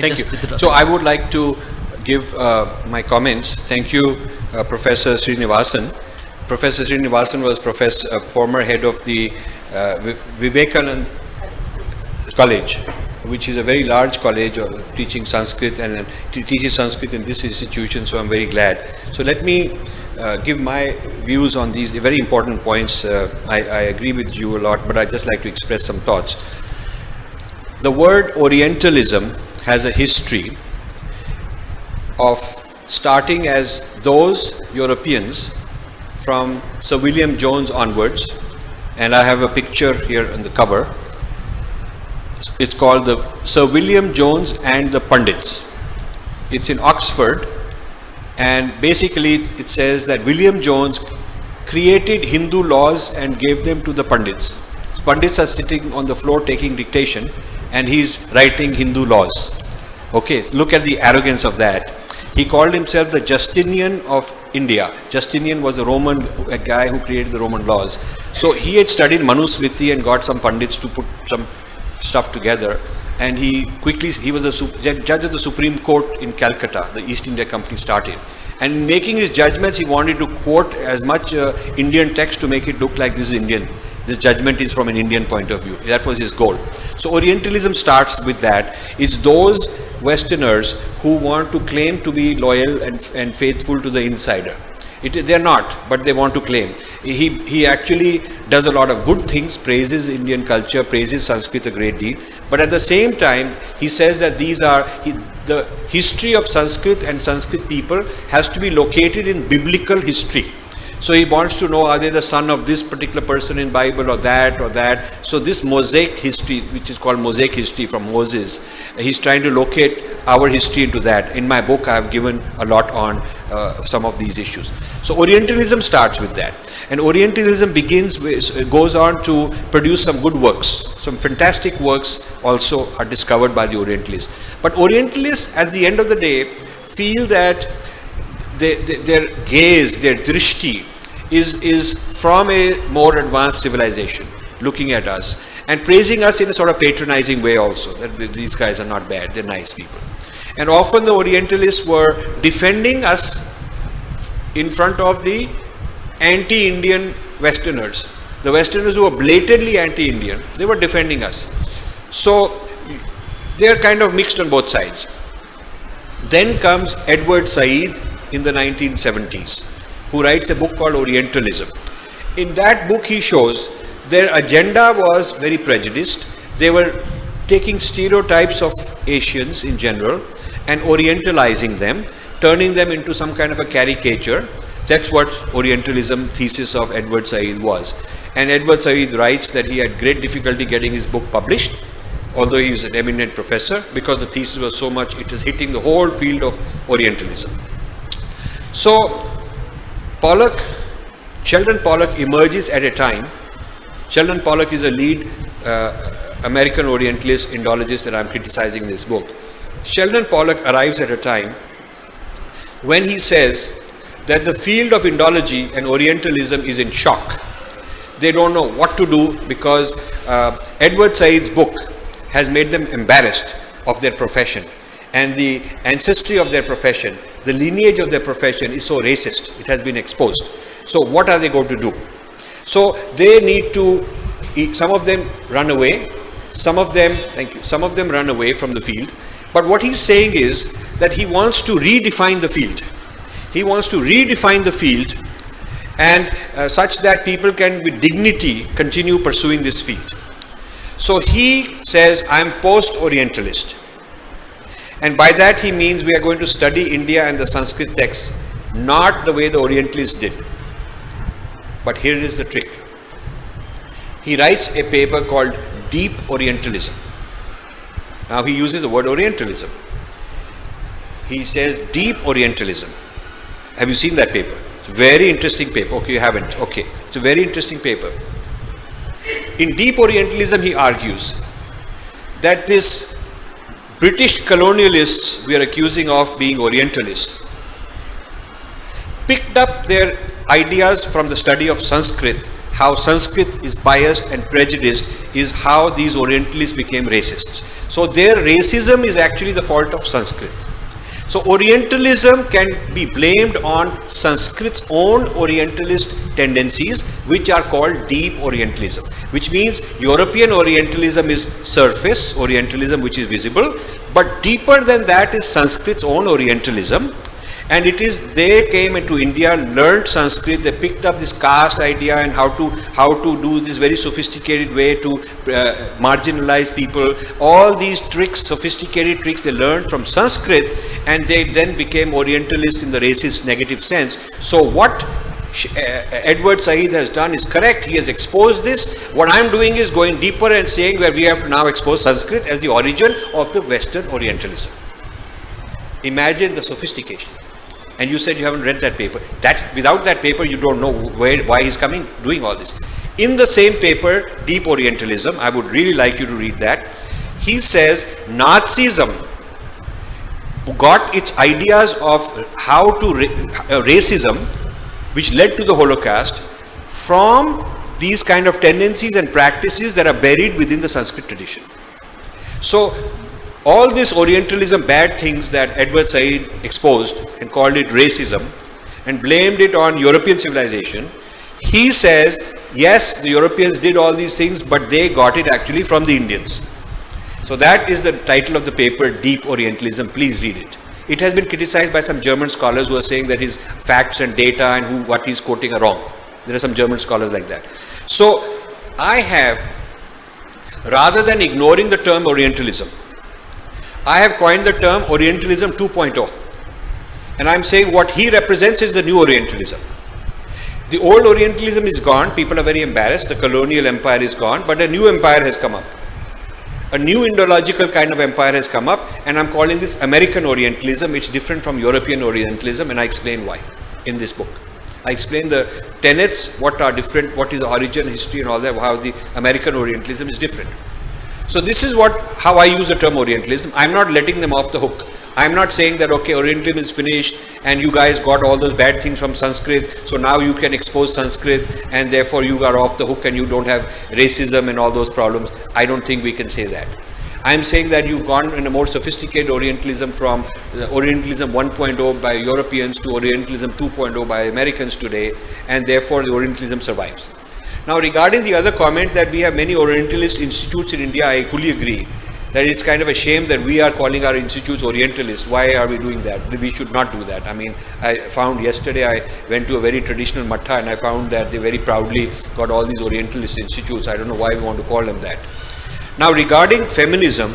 Thank you. So I would like to give my comments. Thank you, Professor Srinivasan. Professor Srinivasan was former head of the Vivekanand College, which is a very large college teaching Sanskrit, and teaches Sanskrit in this institution, so I'm very glad. So let me give my views on these very important points. I agree with you a lot, but I'd just like to express some thoughts. The word Orientalism has a history of starting as those Europeans from Sir William Jones onwards, and I have a picture here on the cover. It's called the Sir William Jones and the Pandits. It's in Oxford, and basically it says that William Jones created Hindu laws and gave them to the Pandits. Pandits are sitting on the floor taking dictation, and he's writing Hindu laws. Okay, look at the arrogance of that. He called himself the Justinian of India. Justinian was a guy who created the Roman laws. So he had studied Manusmriti and got some Pandits to put some stuff together, and he was a judge of the Supreme Court in Calcutta. The East India Company started, and in making his judgments he wanted to quote as much Indian text to make it look like this is Indian. This judgment is from an Indian point of view. That was his goal. So Orientalism starts with that. It's those Westerners who want to claim to be loyal and faithful to the insider. They're not, but they want to claim. He actually does a lot of good things, praises Indian culture, praises Sanskrit a great deal, but at the same time he says that the history of Sanskrit and Sanskrit people has to be located in biblical history. So he wants to know, are they the son of this particular person in Bible or that. So this Mosaic history, which is called Mosaic history from Moses, he's trying to locate our history into that. In my book I have given a lot on some of these issues. So Orientalism starts with that, and Orientalism goes on to produce some good works. Some fantastic works also are discovered by the Orientalists. But Orientalists at the end of the day feel that their gaze, their drishti is from a more advanced civilization looking at us and praising us in a sort of patronizing way also, that these guys are not bad, they're nice people. And often the Orientalists were defending us in front of the anti-Indian Westerners. The Westerners who were blatantly anti-Indian, they were defending us. So they're kind of mixed on both sides. Then comes Edward Said in the 1970s, who writes a book called Orientalism. In that book he shows their agenda was very prejudiced. They were taking stereotypes of Asians in general and orientalizing them, turning them into some kind of a caricature. That's what Orientalism thesis of Edward Said was. And Edward Said writes that he had great difficulty getting his book published, although he was an eminent professor, because the thesis was so much, it was hitting the whole field of Orientalism. So Sheldon Pollock emerges at a time. Sheldon Pollock is a lead American Orientalist Indologist that I'm criticizing in this book. Sheldon Pollock arrives at a time when he says that the field of Indology and Orientalism is in shock. They don't know what to do because Edward Said's book has made them embarrassed of their profession, and the ancestry of their profession, the lineage of their profession is so racist, it has been exposed. So what are they going to do? So they need to, some of them run away, some of them run away from the field. But what he's saying is that he wants to redefine the field. He wants to redefine the field and such that people can with dignity continue pursuing this field. So he says, I'm post-Orientalist. And by that he means we are going to study India and the Sanskrit texts, not the way the Orientalists did. But here is the trick. He writes a paper called Deep Orientalism. Now he uses the word Orientalism. He says Deep Orientalism. Have you seen that paper? It's a very interesting paper. Okay, you haven't. Okay, it's a very interesting paper. In Deep Orientalism he argues that this British colonialists we are accusing of being Orientalists picked up their ideas from the study of Sanskrit. How Sanskrit is biased and prejudiced is how these Orientalists became racists. So their racism is actually the fault of Sanskrit. So Orientalism can be blamed on Sanskrit's own Orientalist tendencies, which are called deep Orientalism, which means European Orientalism is surface Orientalism, which is visible, but deeper than that is Sanskrit's own Orientalism. And it is, they came into India, learned Sanskrit, they picked up this caste idea and how to do this very sophisticated way to marginalize people. All these tricks, sophisticated tricks, they learned from Sanskrit, and they then became Orientalists in the racist negative sense. So what Edward Said has done is correct. He has exposed this. What I am doing is going deeper and saying where we have to now expose Sanskrit as the origin of the Western Orientalism. Imagine the sophistication. And you said you haven't read that paper. Without that paper, you don't know why he's doing all this. In the same paper, Deep Orientalism, I would really like you to read that. He says Nazism got its ideas of how to racism, which led to the Holocaust, from these kind of tendencies and practices that are buried within the Sanskrit tradition. So all this Orientalism bad things that Edward Said exposed and called it racism and blamed it on European civilization, he says, yes, the Europeans did all these things, but they got it actually from the Indians. So that is the title of the paper, Deep Orientalism. Please read it. It has been criticized by some German scholars who are saying that his facts and data and what he's quoting are wrong. There are some German scholars like that. So I have, rather than ignoring the term Orientalism, I have coined the term Orientalism 2.0. And I'm saying what he represents is the new Orientalism. The old Orientalism is gone. People are very embarrassed. The colonial empire is gone, but a new empire has come up. A new Indological kind of empire has come up, and I'm calling this American Orientalism. It's different from European Orientalism, and I explain why in this book. I explain the tenets, what are different, what is the origin, history and all that, how the American Orientalism is different. So this is how I use the term Orientalism. I'm not letting them off the hook. I'm not saying that, okay, Orientalism is finished and you guys got all those bad things from Sanskrit, so now you can expose Sanskrit and therefore you are off the hook and you don't have racism and all those problems. I don't think we can say that. I'm saying that you've gone in a more sophisticated Orientalism from Orientalism 1.0 by Europeans to Orientalism 2.0 by Americans today, and therefore the Orientalism survives. Now regarding the other comment that we have many Orientalist institutes in India, I fully agree that it's kind of a shame that we are calling our institutes Orientalist. Why are we doing that? We should not do that. I mean, I found yesterday I went to a very traditional matha and I found that they very proudly got all these Orientalist institutes. I don't know why we want to call them that. Now regarding feminism,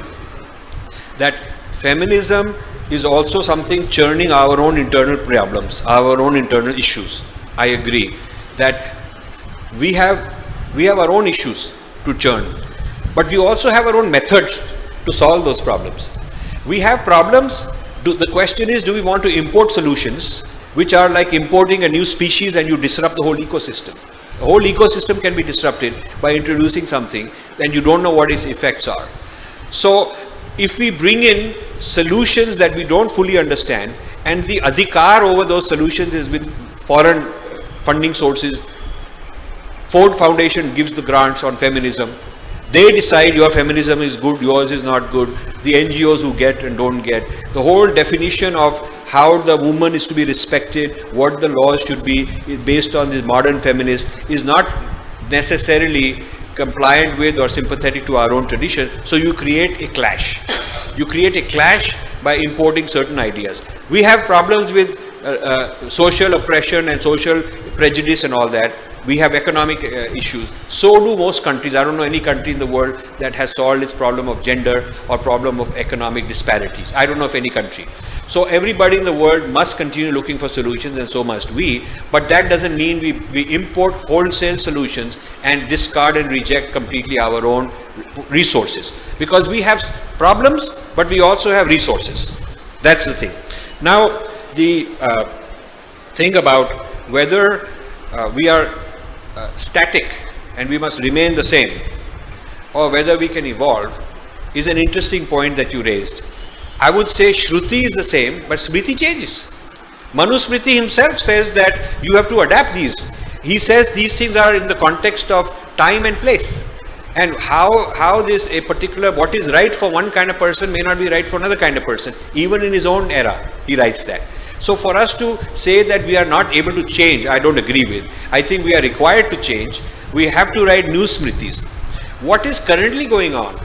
that feminism is also something churning our own internal problems, our own internal issues. I agree that we have our own issues to churn, but we also have our own methods to solve those problems. We have problems. The question is, do we want to import solutions which are like importing a new species and you disrupt the whole ecosystem? The whole ecosystem can be disrupted by introducing something and you don't know what its effects are. So if we bring in solutions that we don't fully understand, and the adhikar over those solutions is with foreign funding sources, Ford Foundation gives the grants on feminism. They decide your feminism is good, yours is not good. The NGOs who get and don't get. The whole definition of how the woman is to be respected, what the laws should be based on this modern feminist is not necessarily compliant with or sympathetic to our own tradition. So you create a clash. You create a clash by importing certain ideas. We have problems with social oppression and social prejudice and all that. We have economic issues. So do most countries. I don't know any country in the world that has solved its problem of gender or problem of economic disparities. I don't know of any country. So everybody in the world must continue looking for solutions, and so must we. But that doesn't mean we import wholesale solutions and discard and reject completely our own resources. Because we have problems, but we also have resources. That's the thing. Now, the thing about whether we are static and we must remain the same, or whether we can evolve, is an interesting point that you raised. I would say Shruti is the same, but Smriti changes. Manusmriti himself says that you have to adapt these. He says these things are in the context of time and place. And how this a particular, what is right for one kind of person may not be right for another kind of person. Even in his own era, he writes that. So for us to say that we are not able to change, I don't agree with. I think we are required to change. We have to write new smritis. What is currently going on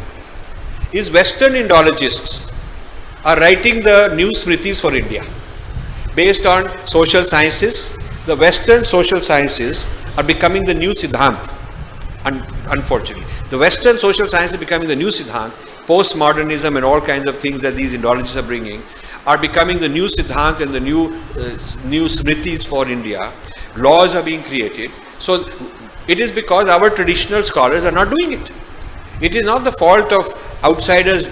is Western Indologists are writing the new smritis for India. Based on social sciences, the Western social sciences are becoming the new Siddhant. Unfortunately, the Western social science is becoming the new Siddhant. Postmodernism and all kinds of things that these Indologists are bringing are becoming the new Siddhant and the new Smritis for India. Laws are being created. So it is because our traditional scholars are not doing it. It is not the fault of outsiders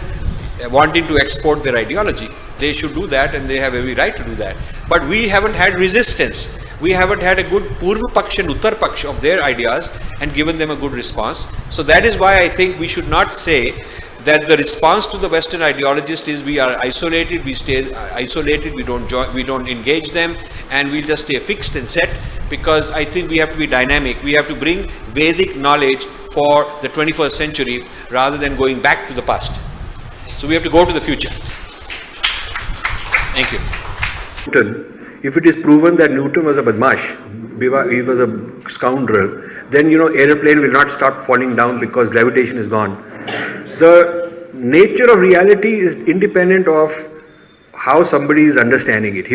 wanting to export their ideology. They should do that and they have every right to do that. But we haven't had resistance. We haven't had a good Purva Paksh and Uttar Paksh of their ideas and given them a good response. So that is why I think we should not say that the response to the Western ideologist is we are isolated, we stay isolated, we don't engage them, and we'll just stay fixed and set, because I think we have to be dynamic. We have to bring Vedic knowledge for the 21st century rather than going back to the past. So we have to go to the future. Thank you. If it is proven that Newton was a badmash, he was a scoundrel, then aeroplane will not start falling down because gravitation is gone. The nature of reality is independent of how somebody is understanding it.